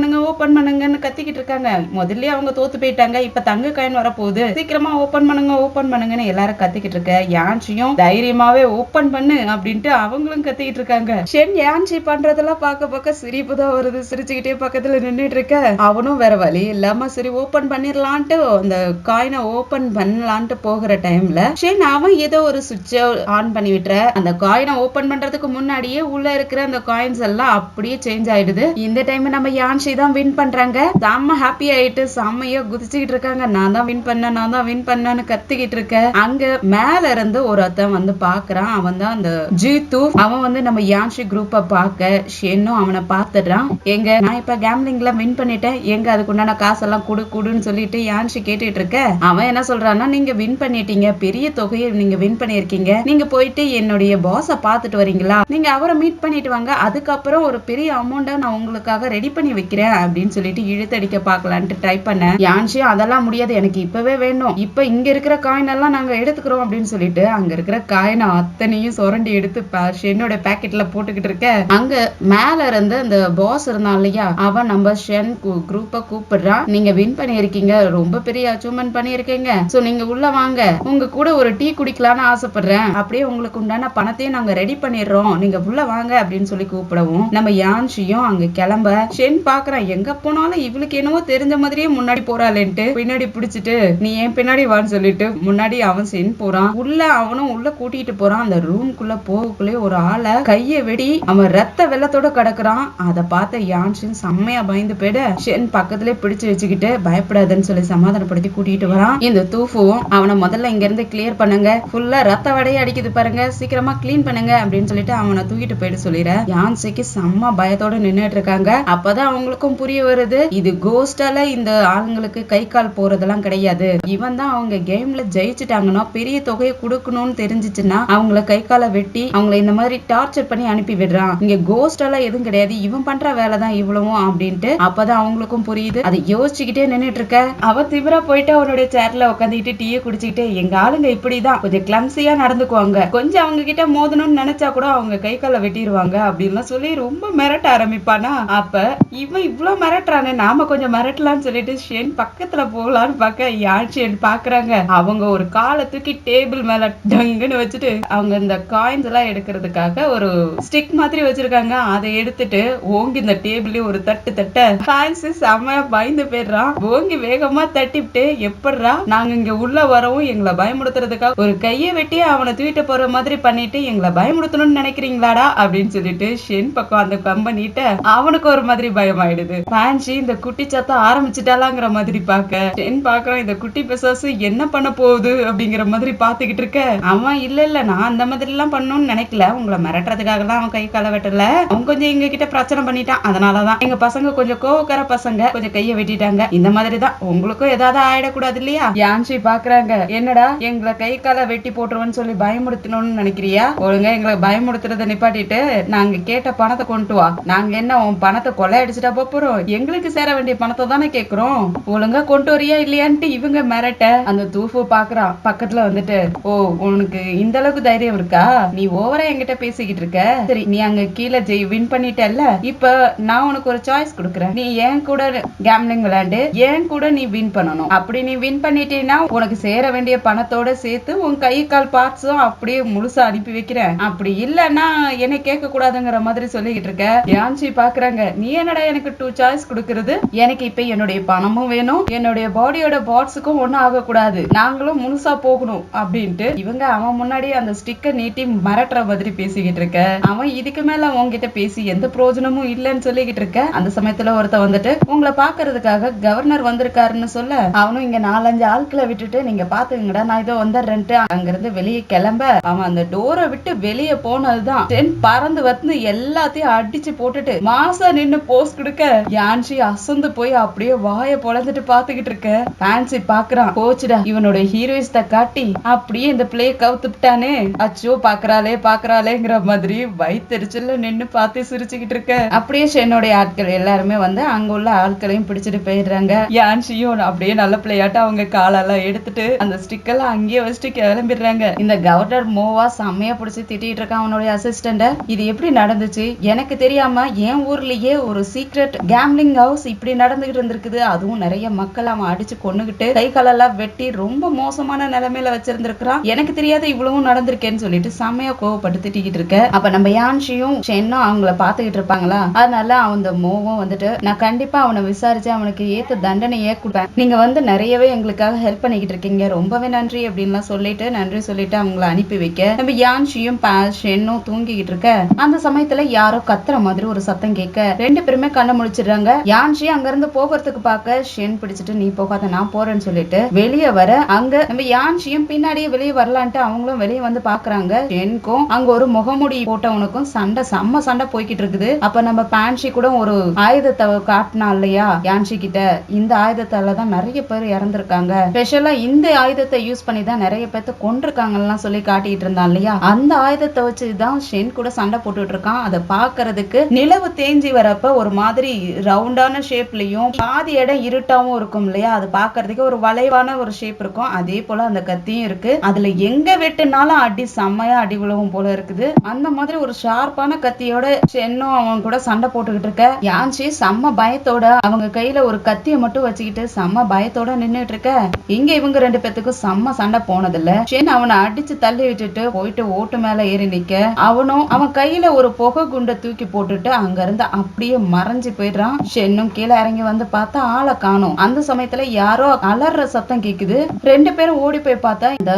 பண்ணுங்கன்னு கத்திக்கிட்டு இருக்காங்க. முதல்ல அவங்க தோத்து போயிட்டாங்க, இப்ப தங்க காயின் வரப்போகுது, சீக்கிரமா ஓபன் பண்ணுங்கன்னு எல்லாரும் கத்திக்கிட்டு இருக்க யான்ஷியும் தைரியமாவே ஓபன் பண்ணு அப்படின்ட்டு அவங்களும் கத்திக்கிட்டு இருக்காங்க. ஷென் யான்ஷி பண்றதெல்லாம் பார்க்க சிரிப்பு தான் வருது. சிரிச்சுக்கிட்டே பக்கத்துல நின்னுட்டு இருக்க அவனும் வேற வழி இல்லாம சரி ஓபன் பண்ணிடலான்ட்டு அந்த காயினை ஓபன் பண்ணலான்ட்டு போகிற டைம்ல ஷென் அவன் ஏதோ ஒரு சுவிட்ச ஆன் பண்ணி விட்டுற அந்த காயினை ஓபன் பண்றதுக்கு முன்னாடியே உள்ள இருக்கிற அந்த காயின்ஸ் எல்லாம் அப்படியே சேஞ்ச் ஆயிடுது. இந்த டைம் நம்ம யான்ஷி தான் வின் பண்றாங்க. செம்ம ஹாப்பி ஆயிட்டு செம்மையா குதிச்சுக்கிட்டு இருக்காங்க. நான் தான் வின் பண்ணேன்னு கத்திக்கிட்டு இருக்க அங்க மேல இருந்து ஒரு அத்தன் வந்து பாக்குறான். அவன் தான் அந்த ஜீத்து. அவன் வந்து நம்ம யான்ஷி குரூப்ப பாக்க ஷென்னும் அவனை பாத்துடுறான். எங்க நான் இப்ப கேம்லிங்ல வின் பண்ணிட்டேன், எங்க அதுக்கு உண்டான காசெல்லாம் குடுன்னு சொல்லிட்டு யான்ஷி கேட்டுட்டு இருக்க அவன் என்ன சொல்றான்னா நீங்க வின் பண்ணிட்டீங்க, பெரிய தொகையை நீங்க வின் பண்ணிருக்கீங்க, நீங்க போயிட்டு என்னுடைய பாஸ பாத்துட்டு வரீங்களா, நீங்க அவரை மீட் பண்ணிட்டு வாங்க, அதுக்கப்புறம் ஒரு பெரிய அமௌண்ட நான் உங்களுக்காக ரெடி பண்ணி வைக்கிறேன் அப்படின்னு சொல்லிட்டு இழுத்தடிக்க பாக்கலான்ட்டு ட்ரை பண்ணேன். யான்ஷி அதெல்லாம் முடியாது, எனக்கு இப்பவே வேணும், இப்ப இங்க இருக்கிற காயின் எல்லாம் நாங்க எடுத்துக்கிறோம் அப்படின்னு சொல்லிட்டு அங்க இருக்கிற காயினை அத்தனையும் சுரண்டி எடுத்து ஷென்னோட பாக்கெட்ல போட்டுக்கிட்டு இருக்க அங்க மேல இருந்து அந்த பாஸ் இருந்தான் இல்லையா, அவன் நம்ம ஷென் குரூப்ப கூப்பிடுறான். நீங்க வின் பண்ணிருக்கீங்க, ரொம்ப பெரிய அச்சீவ்மெண்ட் பண்ணிருக்கீங்க, சோ நீங்க உள்ள வாங்க, உங்க கூட ஒரு டீ குடிக்கலாம்னு ஆசைப்படுறேன், அப்படியே உங்களுக்கு உண்டான பணத்தையும் நாங்க ரெடி பண்ணிடுறோம், நீங்க உள்ள வாங்க அப்படின்னு சொல்லி கூப்பிடவும் நம்ம யான்ஷியும் அங்க கிளம்ப ஷென் பாக்குறான். எங்க போனாலும் இவளுக்கு என்னவோ தெரிஞ்ச மாதிரியே முன்னாடி போறாளேன்ட்டு பின்னாடி பிடிச்சிட்டு நீ ஏன் பின்னாடி வான்னு சொல்லிட்டு முன்னாடி அவன் ஷென் போறான். உள்ள அவனும் உள்ள கூட்டிட்டு போறான். அந்த ரூம்குள்ள போகக்குள்ளே ஒரு ஆளை கைய வெடி அவன் ரத்த வெள்ளத்தோட கிடக்குறான். அதை பார்த்த யான்ஷின் செம்மையா பயந்து போயிட ஷென் பக்கத்திலே பிடிச்சு வச்சுக்கிட்டு பயப்படாதுன்னு சொல்லி சமாதானப்படுத்தி கூட்டிட்டு வரான். இந்த தூஃபுவும் அவனை முதல்ல இங்க இருந்து கிளியர் பண்ணுங்க, ஃபுல்லா ரத்த வடையே அடிக்குது பாருங்க, சீக்கிரமா கிளீன் பண்ணுங்க அப்படின்னு சொல்லிட்டு அவனை தூக்கிட்டு போயிட்டு சொல்லிட யான்ஷிக்கு செம்ம பயத்தோட நின்னுட்டு இருக்காங்க. அப்பதான் அவங்களுக்கும் புரிய வருது இது கோஸ்டால இந்த ஆளுங்களுக்கு கை கால் போறதெல்லாம் கிடையாது, இவன் தான் அவங்க கேம்ல ஜெயிச்சுட்டாங்கன்னா பெரிய தொகையை கொடுக்கணும்னு தெரிஞ்சிச்சுன்னா அவங்கள கை காலை வெட்டி அவங்கள இந்த மாதிரி டார்ச்சர் பண்ணி அனுப்பி விடுறான், இங்க கோஸ்ட் எல்லாம் எதுவும் கிடையாது, இவன் பண்ற வேலைதான் இவ்வளவும் அப்படின்ட்டு அப்பதான் அவங்களுக்கும் புரியுது. அதை யோசிச்சுக்கிட்டே நின்னுட்டு இருக்க அவ திமிரா போயிட்டு அவனுடைய சேர்ல உட்காந்துக்கிட்டு டீயை குடிச்சுக்கிட்டு எங்க ஆளுங்க இப்படிதான் கொஞ்சம் கிளம்சியா நடந்துக்குவாங்க, கொஞ்சம் அவங்க கிட்ட மோதணும்னு நினைச்சா கூட அவங்க கை காலை வெட்டிடுவாங்க அப்படின்லாம் சொல்லி ரொம்ப மிரட்ட ஆரம்பிப்பானா. அப்ப இவன் இவ்வளவு மிரட்டுறானே நாம கொஞ்சம் மிரட்டலாம்னு சொல்லிட்டு ஷென் பக்கத்துல போகலான்னு பார்க்க யான்ஷி பாக்குறாங்க. அவங்க ஒரு காலை தூக்கி டேபிள் மேல டங்குன்னு வச்சுட்டு அவங்க இந்த காயின்ஸ் எல்லாம் எடுக்கிறதுக்காக ஒரு ஸ்டிக் மாதிரி வச்சிருக்காங்க. அதை எடுத்துட்டு ஓங்கி இந்த டேபிள்லயே ஒரு தட்டு தட்ட ஃபேன்சி செம்மையா பயந்து போயிடுறான். ஓங்கி வேகமா தட்டிவிட்டு எப்படா நாங்க இங்க உள்ள வரவும் எங்களை பயமுடுத்துறதுக்காக ஒரு கையை வெட்டி அவனை தூக்கிட்டு போற மாதிரி பண்ணிட்டு எங்களை பயமுடுத்தணும்னு நினைக்கிறீங்களாடா அப்படின்னு சொல்லிட்டு ஷென் பக்கம் அந்த கம்பெனிட்ட அவனுக்கு ஒரு மாதிரி பயம் ஆயிடுது. ஃபேன்சி இந்த குட்டி சத்தம் ஆரம்பிச்சுட்டாலாங்கிற மாதிரி பாக்க ஷென் பாக்குறான். இந்த குட்டி பிசாசு என்ன பண்ண போகுது அப்படிங்கிற மாதிரி பாத்துக்கிட்டு இருக்க. அவன் இல்ல நான் அந்த மாதிரி எல்லாம் பண்ணணும்னு நினைக்கல, உங்களை மிரட்டுறதுக்காக எல்லாம் அவன் கை கால வெட்டல, அவன் கொஞ்சம் எங்க கிட்ட பிரச்சனை பண்ணிட்டான், அதனாலதான் எங்க பசங்க கொஞ்சம் கோவக்கார பசங்க கொஞ்சம் கைய வெட்டிட்டாங்க. இந்த மாதிரிதான் உங்களுக்கும் ஏதாவது ஆயிடக்கூடாது இல்லையா? யான்சி பாக்குறாங்க, என்னடா எங்களை கை கால வெட்டி போட்டுருவோன்னு சொல்லி பயமுறுத்தணும்னு நினைக்கிறியா? ஒழுங்கா எங்களை பயமுறுத்துறத நிப்பாட்டிட்டு நாங்க கேட்ட பணத்தை கொண்டு வா. நாங்க என்ன உன் பணத்தை கொள்ளை அடிச்சுட்டா போறோம்? எங்களுக்கு சேர வேண்டிய பணத்தை தானே கேக்குறோம், ஒழுங்கா கொண்டு வரியா இல்லையான்ட்டு இவங்க மிரட்ட அந்த தூஃபு பாக்குறான் பக்கத்துல வந்துட்டு. ஓ, உனக்கு இந்த அளவுக்கு தைரியம் இருக்கா? நீ ஓவரா என்கிட்ட பேசிக்கிட்டு இருக்க. சரி, நீ அங்க கீழே வின் பண்ணிட்டல்ல, இப்ப நான் உனக்கு ஒரு சாய்ஸ் கொடுக்குறேன். நீ ஏன் கூட கேம்லிங் விளையாண்டு ஏன் கூட நீ வின் பண்ணணும். அப்படி நீ வின் பண்ணிட்டேன்னா உனக்கு சேர வேண்டிய பணத்தோட சேர்த்து உன் கை கால் பார்ட்ஸும் அப்படியே முழுசா அனுப்பி வைக்கிறேன். அப்படி இல்லன்னா என்னை கேட்க கூடாதுங்கிற மாதிரி சொல்லிக்கிட்டு இருக்க. யான்சி பாக்குறாங்க, நீ என்னடா எனக்கு 2 சாய்ஸ் கொடுக்கறது? எனக்கு இப்ப என்னுடைய பணமும் வேணும், என்னுடைய பாடியோட பார்ட்ஸுக்கும் ஒண்ணும் ஆக கூடாது, நாங்களும் முழுசா போகணும் அப்படின்ட்டு இவங்க அவன் முன்னாடி அந்த ஸ்டிக்கர் நீட்டி மிரட்டுற மாதிரி பேசிக்கிட்டு இருக்க. அவன் இதுக்கு மேல அவங்கிட்ட பேசி எந்த பிரயோஜனமும் இல்லைன்னு சொல்லிக்கிட்டு இருக்க. அந்த சமயத்துல ஒருத்த வந்துட்டு உங்களை பாக்குறதுக்காக கவர்னர் வந்திருக்காருன்னு சொல்ல, அவனும் இங்க 4-5 ஆட்களை விட்டுட்டு நீங்க பாத்துங்கடா நான் இதோ வந்துடுறேன்ட்டு அங்கிருந்து வெளியே கிளம்ப, அவன் அந்த டோரை விட்டு வெளியே போனதுதான் பறந்து வந்து எல்லாத்தையும் அடிச்சு போட்டுட்டு மாசா நின்னு போஸ்ட் கொடுக்க. யான்சி அசந்து போய் அப்படியே வாய பொழந்துட்டு பாத்துக்கிட்டு இருக்க. ஃபேன்சி பாக்குறான், கோச்சுடா இவனோட ஹீரோயிஸ்ட காட்டி அப்படியே இந்த பிளே கவுத்துட்டானே, அச்சோ பாக்குறாளேங்கிற மாதிரி வயிற்றுல நின்னு பார்த்து சிரிச்சுக்கிட்டு இருக்க. அப்படியே என்னுடைய ஆட்கள் எல்லாருமே வந்து அங்க உள்ள ஆட்களையும் பிடிச்சிட்டு போயிடுறாங்க. யான்சியும் அப்படியே நல்ல பிள்ளையாட்ட அவங்க காலெல்லாம் எடுத்துட்டு அந்த ஸ்டிக்கெல்லாம் அங்கேயே வச்சுட்டு கிளம்பிடுறாங்க. இந்த கவர்னர் மோவா செம்மையா பிடிச்சி திட்டிட்டு இருக்கான் அவனுடைய அசிஸ்டன்ட. இது எப்படி நடந்துச்சு எனக்கு தெரியாம என் ஊர்லயே ஒரு சீக்ரெட் கேம்லிங் ஹவுஸ் இப்படி நடந்துகிட்டு இருந்திருக்குது, அதுவும் நிறைய மக்கள் அவன் அடிச்சு கொன்னுகிட்டு கை காலெல்லாம் வெட்டி ரொம்ப மோசமான நிலைமையில வச்சிருந்திருக்கான், எனக்கு தெரியாத இவ்வளவும் நடந்திருக்கேன்னு சொல்லிட்டு செம்மையா கோவப்பட்டு திட்டிக்கிட்டு இருக்க. அப்ப நம்ம யான்சியும் ஷென்னும் அவங்கள பாத்துக்கிட்டு இருப்பாங்களா, அதனால அந்த மோவும் வந்துட்டு நான் கண்டிப்பா அவனை விசாரிச்சு அவனுக்கு ஏத்த தண்டனையே கொடுப்பேன், நீங்க வந்து நிறையவே எங்களுக்காக ஹெல்ப் பண்ணிக்கிட்டு இருக்கீங்க, ரொம்பவே நன்றி அப்படின்லாம் சொல்லிட்டு நன்றி சொல்லிட்டு அவங்கள அனுப்பி வைக்க. நம்ம யான்சியும் ஷென்னும் தூங்கிக்கிட்டு இருக்க. அந்த சமயத்துல யாரோ கத்துற மாதிரி ஒரு சத்தம் கேட்க 2 பேருமே கண்ணை முழிச்சிடுறாங்க. யான்சி அங்க இருந்து போகிறதுக்கு பார்க்க ஷென் பிடிச்சிட்டு நீ போகாத நான் போறேன்னு சொல்லிட்டு வெளியே வர, அங்க நம்ம யான்சியும் பின்னாடியே வெளியே வரலான்ட்டு அவங்களும் வெளியே வந்து பாக்குறாங்க. ஷென்க்கும் அங்க ஒரு முகமுடி போட்டவனுக்கும் செம்ம சண்டை போய்கிட்டு இருக்குது. அப்ப நம்ம பான்சி கூட ஒரு ஆயுதத்தை காட்டினா இல்லையா யான்சி கிட்ட, இந்த ஆயுதத்தால தான் நிறைய பேர் இறந்திருக்காங்க, ஸ்பெஷலா இந்த ஆயுதத்தை யூஸ் பண்ணி தான் நிறைய பேர்த்த கொண்டிருக்காங்கலாம் சொல்லி காட்டிட்டு இருந்தான் இல்லையா, அந்த ஆயுதத்தை வச்சுதான் ஷென் கூட சண்டை போட்டுட்டு இருக்கான். அதை பாக்குறதுக்கு நிலவு தேஞ்சி வரப்ப ஒரு மாதிரி ரவுண்டான ஷேப்லயும் பாதி இடம் இருட்டாவும் இருக்கும் இல்லையா, அது பாக்குறதுக்கு ஒரு வளைவான ஒரு ஷேப் இருக்கும். அதே போல அந்த கத்தியும் இருக்கு, அதுல எங்க வெட்டுனாலும் அடி செம்மையா அடி விழவும் போல இருக்குது. அந்த மாதிரி ஒரு ஷார்ப்பான கத்தியோட ஷென்னும் அவன் கூட சண்டை போட்டுக்கிட்டு இருக்க. யான்சி செம்ம பயத்தோட அவங்க கையில ஒரு கத்திய மட்டும் வச்சுக்கிட்டு செம்ம பயத்தோட நின்னுட்டு இருக்க. இங்க இவங்க 2 பேத்துக்கும் செம்ம சண்டை போனதில்ல. ஷென் அவனை அடிச்சு தள்ளி விட்டுட்டு போயிட்டு ஓட்டு மேல ஏறி நிக்க, அவனும் அவன் கையில ஒரு புகை குண்டை தூக்கி போட்டுட்டு அங்க இருந்து அப்படியே மறைஞ்சு போயிடுறான். ஷென்னும் கீழே இறங்கி வந்து பார்த்தா ஆளை காணோம். அந்த சமயத்துல யாரோ அலற சத்தம் கேக்குது. 2 பேரும் ஓடி போய் பார்த்தா இந்த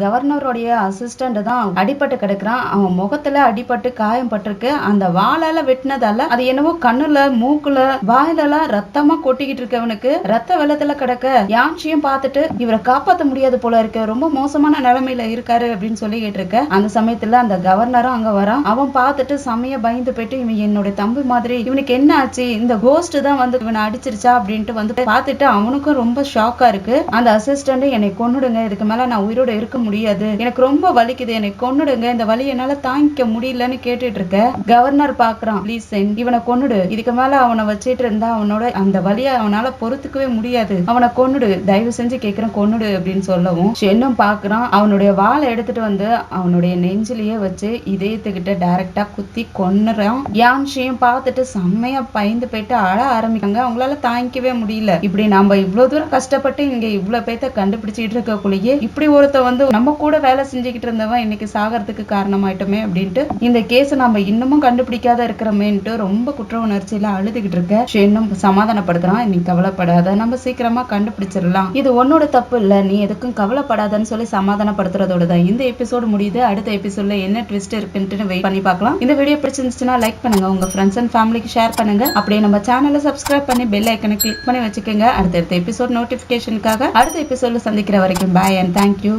கவர்னருடைய அசிஸ்டன்ட் தான் அடிபட்டு கிடக்குறான். அவன் முகத்துல அடிபட்டு காயம் பட்டிருக்கு. அந்த வாளால வெட்டினதால அது என்னவோ கண்ணுல மூக்குல வாயிலெல்லாம் ரத்தமா கொட்டிக்கிட்டு இருக்கவனுக்கு ரத்த வெள்ளத்துல கிடக்க. யான்சியும் பார்த்துட்டு இவரை காப்பாத்த முடியாது போல இருக்கு, ரொம்ப மோசமான நிலைமையில இருக்காரு அப்படின்னு சொல்லிக்கிட்டு இருக்க. அந்த சமயத்துல அந்த கவர்னரும் அங்க வரான். அவன் பார்த்துட்டு செமைய பயந்து போயிட்டு இவன் என்னோட தம்பி மாதிரி, இவனுக்கு என்ன ஆச்சு, இந்த கோஸ்ட் தான் வந்து இவனை அடிச்சிருச்சா அப்படின்ட்டு வந்து பார்த்துட்டு அவனுக்கும் ரொம்ப ஷாக்கா இருக்கு. அந்த அசிஸ்டன்ட் என்னை கொன்னுடுங்க, இதுக்கு மேல நான் உயிரோட இருக்க முடியாது, எனக்கு ரொம்ப வலிக்குது, என்னை கொன்னுடுங்க, இந்த வலி என்னால தாங்கிக்க முடியலன்னு கேட்டுட்டு இருக்க. கவர்னர் பாக்குறான், ப்ளீஸ் இவனை கொன்னுடு, இதுக்கு மேல அவனை வச்சிட்டு இருந்தா அவனோட அந்த வலியை அவனால பொறுத்துக்கவே முடியாது, அவனை கொன்னுடு, தயவு செஞ்சு கேக்குறேன் கொன்னுடு அப்படின்னு சொல்லவும் ஷென்னும் பாக்குறான். அவனுடைய வாளை எடுத்துட்டு வந்து அவனுடைய நெஞ்சிலேயே வச்சு இதயத்துக்கிட்ட டைரக்டா குத்தி கொன்னுறான். யான்சியும் பார்த்துட்டு செம்மையா பயந்து போயிட்டு அழ ஆரம்பிக்காங்க. அவங்களால தாங்கிக்கவே முடியல. இப்படி நம்ம இவ்வளவு தூரம் கஷ்டப்பட்டு இங்க இவ்வளவு பேத்த கண்டுபிடிச்சிட்டு இருக்கக்குள்ளேயே இப்படி ஒருத்த வந்து நம்ம கூட வேலை செஞ்சுக்கிட்டு இருந்தவன் இன்னைக்கு சாகறதுக்கு காரணமாயிட்டோமே அப்படின்ட்டு இந்த கேஸ் நம்ம இன்னமும் கண்டுபிடிக்காத இருக்கிறோமேன்ட்டு ரொம்ப குற்ற உணர்ச்சியில அழுதுகிட்டு இருக்க. ஷென்னும் சமாதானப்படுத்துறான், நீ கவலைப்படாத, நம்ம சீக்கிரமா கண்டுபிடிச்சிடலாம், இது உன்னோட தப்பு இல்ல, நீ எதுக்கும் கவலைப்படாதன்னு சொல்லி சமாதானப்படுத்துறதோட தான் இந்த எபிசோடு முடியுது. அடுத்த எபிசோட்ல என்ன ட்விஸ்ட் இருக்குன்னு வெயிட் பண்ணி பார்க்கலாம். இந்த வீடியோ பிடிச்சிருந்துச்சுன்னா லைக் பண்ணுங்க, உங்க ஃப்ரெண்ட்ஸ் அண்ட் ஃபேமிலிக்கு ஷேர் பண்ணுங்க, அப்படியே நம்ம சேனலை சப்ஸ்கிரைப் பண்ணி பெல் ஐக்கனை கிளிக் பண்ணி வச்சுக்கோங்க. அடுத்த அடுத்தடுத்த எபிசோட் நோட்டிபிகேஷனுக்காக அடுத்த எபிசோட்ல சந்திக்கிற வரைக்கும் பாய் அண்ட் தேங்க்யூ.